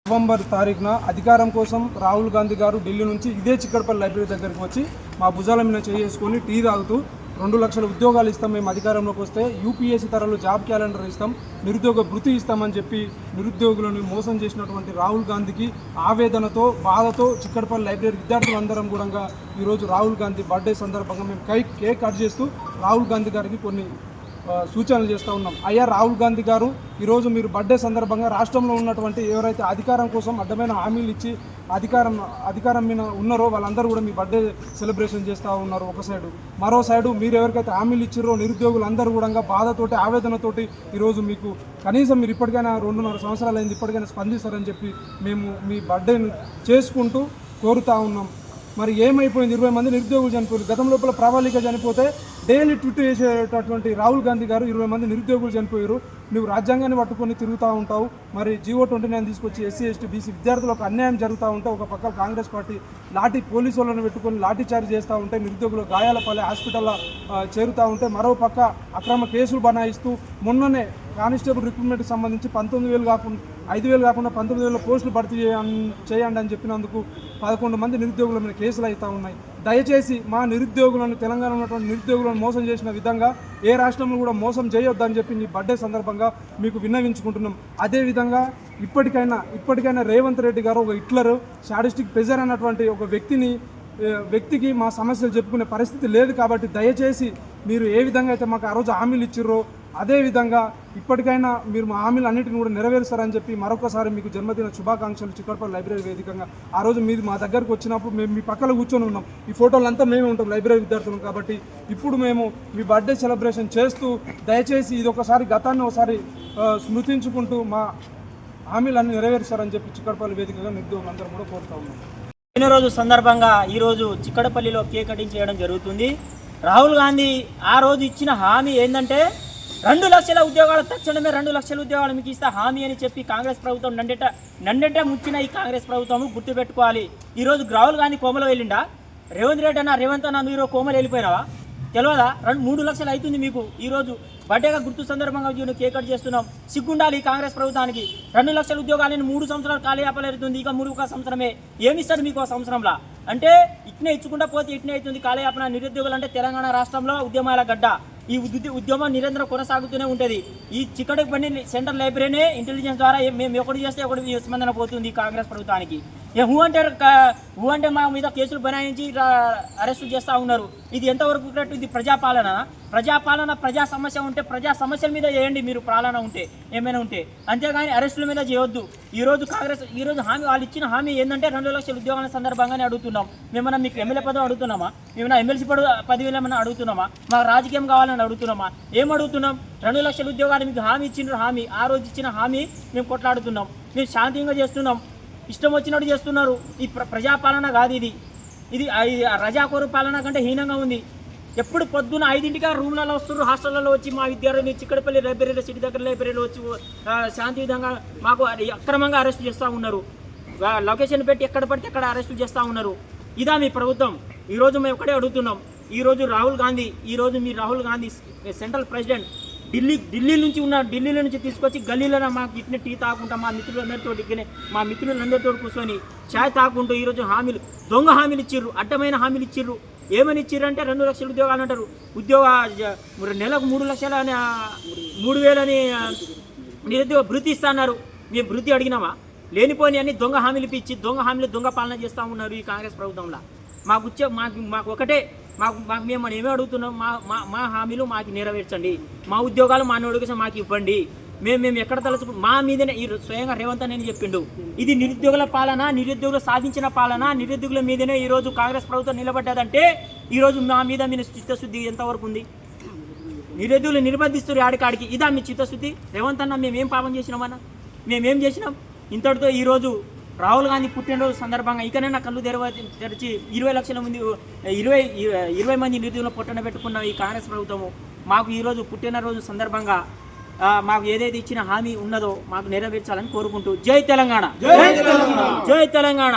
November తారీఖున అధికారం కోసం రాహుల్ గాంధీ గారు ఢిల్లీ నుంచి ఇదే చిక్కడపల్లి లైబ్రరీ దగ్గరికి వచ్చి మా భుజాల మీద చేసుకొని టీ తాగుతూ 2 లక్షల ఉద్యోగాలు ఇస్తాం, మేము అధికారంలోకి వస్తే యూపీఎస్సీ తరలో జాబ్ క్యాలెండర్ ఇస్తాం, నిరుద్యోగ భృతి ఇస్తామని చెప్పి నిరుద్యోగులను మోసం చేసినటువంటి రాహుల్ గాంధీకి ఆవేదనతో బాధతో చిక్కడపల్లి లైబ్రరీ విద్యార్థులందరం కూడా ఈరోజు రాహుల్ గాంధీ బర్త్డే సందర్భంగా మేము కేక్ కట్ చేస్తూ రాహుల్ గాంధీ గారికి కొన్ని సూచనలు చేస్తూ ఉన్నాం. అయ్యా రాహుల్ గాంధీ గారు, ఈరోజు మీరు బర్త్డే సందర్భంగా రాష్ట్రంలో ఉన్నటువంటి ఎవరైతే అధికారం కోసం అడ్డమైన హామీలు ఇచ్చి అధికారం మీద ఉన్నారో వాళ్ళందరూ కూడా మీ బర్త్డే సెలబ్రేషన్ చేస్తూ ఉన్నారు ఒక సైడు. మరో సైడు మీరు ఎవరికైతే హామీలు ఇచ్చారో నిరుద్యోగులందరూ కూడా బాధతోటి ఆవేదనతోటి ఈరోజు మీకు కనీసం మీరు ఇప్పటికైనా 2.5 సంవత్సరాలు అయింది, ఇప్పటికైనా స్పందిస్తారని చెప్పి మేము మీ బర్త్డేను చేసుకుంటూ కోరుతూ ఉన్నాం. మరి ఏమైపోయింది? 20 మంది నిరుద్యోగులు చనిపోయారు. గతం లోపల ప్రణాళిక చనిపోతే డైలీ ట్వీట్ చేసేటటువంటి రాహుల్ గాంధీ గారు 20 మంది నిరుద్యోగులు చనిపోయారు. నువ్వు రాజ్యాంగాన్ని పట్టుకొని తిరుగుతూ ఉంటావు. మరి జీవో 29 తీసుకొచ్చి ఎస్సీ ఎస్టీ బీసీ విద్యార్థులకు అన్యాయం జరుగుతూ ఉంటే ఒక పక్క కాంగ్రెస్ పార్టీ పోలీసు వాళ్ళని పెట్టుకొని లాఠీ చార్జ్ చేస్తూ ఉంటే నిరుద్యోగులు గాయాల పాలే హాస్పిటల్లో చేరుతూ ఉంటే మరో పక్క అక్రమ కేసులు బనాయిస్తూ మొన్ననే కానిస్టేబుల్ రిక్రూట్మెంట్కి సంబంధించి 5,000 కాకుండా 19,000 పోస్టులు భర్తీ చేయండి అని చెప్పినందుకు 11 మంది నిరుద్యోగుల మీద కేసులు అవుతూ ఉన్నాయి. దయచేసి మా నిరుద్యోగులను, తెలంగాణ ఉన్నటువంటి నిరుద్యోగులను మోసం చేసిన విధంగా ఏ రాష్ట్రంలో కూడా మోసం చేయొద్దని చెప్పి నీ బర్త్డే సందర్భంగా మీకు విన్నవించుకుంటున్నాం. అదేవిధంగా ఇప్పటికైనా రేవంత్ రెడ్డి గారు ఒక హిట్లర్, శాడిస్టిక్ ప్రెజర్ అన్నటువంటి ఒక వ్యక్తికి మా సమస్యలు చెప్పుకునే పరిస్థితి లేదు. కాబట్టి దయచేసి మీరు ఏ విధంగా అయితే మాకు ఆ రోజు హామీలు ఇచ్చిర్రో అదేవిధంగా ఇప్పటికైనా మీరు మా హామీలు అన్నింటిని కూడా నెరవేరుస్తారని చెప్పి మరొకసారి మీకు జన్మదిన శుభాకాంక్షలు. చిక్కడపల్లి లైబ్రరీ వేదికగా ఆ రోజు మీరు మా దగ్గరకు వచ్చినప్పుడు మేము మీ పక్కన కూర్చొని ఉన్నాం. ఈ ఫోటోలంతా మేమే ఉంటాం లైబ్రరీ విద్యార్థులం. కాబట్టి ఇప్పుడు మేము మీ బర్త్డే సెలబ్రేషన్ చేస్తూ దయచేసి ఇది గతాన్ని ఒకసారి స్మృతించుకుంటూ మా హామీలన్నీ నెరవేరుస్తారని చెప్పి చిక్కడపల్లి వేదికగా నిరుద్యోగులందరూ కూడా కోరుతా ఉన్నాం. రోజు సందర్భంగా ఈరోజు చిక్కడపల్లిలో కేక్ కటింగ్ చేయడం జరుగుతుంది. రాహుల్ గాంధీ ఆ రోజు ఇచ్చిన హామీ ఏంటంటే 2 లక్షల ఉద్యోగాలు తక్షణమే 2 లక్షల ఉద్యోగాలు మీకు ఇస్తా హామీ అని చెప్పి కాంగ్రెస్ ప్రభుత్వం నండెట ముచ్చిన ఈ కాంగ్రెస్ ప్రభుత్వం గుర్తుపెట్టుకోవాలి. ఈరోజు రాహుల్ గాంధీ కోమలో వెళ్ళిండా? రేవంత్ అన్న మీరు కోమలు వెళ్ళిపోయినావా? తెలియదా? 3 లక్షలు అవుతుంది మీకు. ఈరోజు బర్త్డేగా గుర్తు సందర్భంగా కేక్ కట్ చేస్తున్నాం. సిగ్గుండాలి ఈ కాంగ్రెస్ ప్రభుత్వానికి. 2 లక్షల ఉద్యోగాలను 3 సంవత్సరాలు కాలయాపనవుతుంది. ఇక 3 సంవత్సరమే ఏమిస్తారు మీకు ఆ సంవత్సరంలో? అంటే ఇట్నే ఇచ్చుకుంటా పోతే ఇట్నే అవుతుంది కాలయాపన. నిరుద్యోగులు అంటే తెలంగాణ రాష్ట్రంలో ఉద్యమాల గడ్డ. ఈ ఉద్యమం నిరంతరం కొనసాగుతూనే ఉంటుంది. ఈ చిక్కడపల్లి సెంట్రల్ లైబ్రరీనే ఇంటెలిజెన్స్ ద్వారా మేము ఒకటి చేస్తే ఒకటి స్పందన పోతుంది కాంగ్రెస్ ప్రభుత్వానికి. హూ అంటే మా మీద కేసులు బనాయించి అరెస్టు చేస్తూ ఉన్నారు. ఇది ఎంతవరకు కరెక్ట్? ఇది ప్రజా సమస్య ఉంటే ప్రజా సమస్యల మీద చేయండి మీరు, పాలన ఉంటే ఏమైనా ఉంటే, అంతేగాని అరెస్టుల మీద చేయొద్దు. ఈరోజు హామీ వాళ్ళు ఇచ్చిన హామీ ఏంటంటే 2 లక్షల ఉద్యోగాల సందర్భంగానే అడుగుతున్నాం. మేమన్నా మీకు ఎమ్మెల్యే పదవి అడుగుతున్నామా? మేమన్నా ఎమ్మెల్సీ పదవిలు ఏమన్నా అడుగుతున్నామా? మాకు రాజకీయం కావాలని అడుగుతున్నామా? ఏం అడుగుతున్నాం? 2 లక్షల ఉద్యోగాలు మీకు హామీ ఇచ్చిన ఆ రోజు ఇచ్చిన హామీ మేము కొట్లాడుతున్నాం. మేము శాంతిగా చేస్తున్నాం. ఇష్టం వచ్చినట్టు చేస్తున్నారు. ఈ ప్రజాపాలన కాదు ఇది రజాకోరు పాలన కంటే హీనంగా ఉంది. ఎప్పుడు పొద్దున్న 5ంటికి రూమ్లలో వస్తున్నారు, హాస్టల్లో వచ్చి మా విద్యార్థులు చిక్కడపల్లి లైబ్రరీలో సిటీ దగ్గర లైబ్రరీలో వచ్చి శాంతి విధంగా మాకు అక్రమంగా అరెస్ట్ చేస్తూ ఉన్నారు. లొకేషన్ పెట్టి ఎక్కడ పడితే అక్కడ అరెస్టు చేస్తూ ఉన్నారు. ఇదా మీ ప్రభుత్వం? ఈరోజు మేము ఒకటే అడుగుతున్నాం. ఈరోజు రాహుల్ గాంధీ సెంట్రల్ ప్రెసిడెంట్ ఢిల్లీ నుంచి తీసుకొచ్చి గల్లీలో మాకు ఇట్నే టీ తాకుంటా మా మిత్రులందరితో కూర్చొని ఛాయ్ తాకుంటూ ఈరోజు దొంగ హామీలు ఇచ్చిర్రు, అడ్డమైన హామీలు ఇచ్చిర్రు. ఏమని ఇచ్చిర్రు అంటే 2 లక్షల ఉద్యోగాలు అంటారు. నెలకు 3 లక్షల 3,000 అని నిరుద్యోగ భృతి ఇస్తా అన్నారు. మేము భృతి అడిగినామా? లేనిపోని అన్ని దొంగ హామీలు ఇచ్చి దొంగ పాలన చేస్తూ ఉన్నారు ఈ కాంగ్రెస్ ప్రభుత్వంలో. మాకు ఒకటే మేము ఏమే అడుగుతున్నాం, మా హామీలు మాకు నెరవేర్చండి. మా ఉద్యోగాలు మా నోటిఫికేషన్ మాకు ఇవ్వండి. మేము ఎక్కడ మా మీదనే స్వయంగా రేవంత్ అని చెప్పిండు. ఇది నిరుద్యోగుల పాలన, నిరుద్యోగులు సాధించిన పాలన, నిరుద్యోగుల మీదనే ఈరోజు కాంగ్రెస్ ప్రభుత్వం నిలబడ్డదంటే ఈరోజు మా చిత్తశుద్ధి ఎంతవరకు ఉంది? నిరుద్యోగులు నిర్బంధిస్తారు ఆడికాడికి. ఇదా మీ చిత్తశుద్ధి? రేవంత్ అన్న మేమేం పాపం చేసినామన్నా? మేమేం చేసినాం? ఇంతటితో ఈరోజు రాహుల్ గాంధీ పుట్టినరోజు సందర్భంగా ఇకనైనా కళ్ళు తెరిచి 20 లక్షల మంది 20 మంది నిరుద్యోగులు పొట్టన పెట్టుకున్న ఈ కాంగ్రెస్ ప్రభుత్వము మాకు ఈరోజు పుట్టినరోజు సందర్భంగా మాకు ఏదైతే ఇచ్చిన హామీ ఉన్నదో మాకు నెరవేర్చాలని కోరుకుంటూ జై తెలంగాణ, జై తెలంగాణ.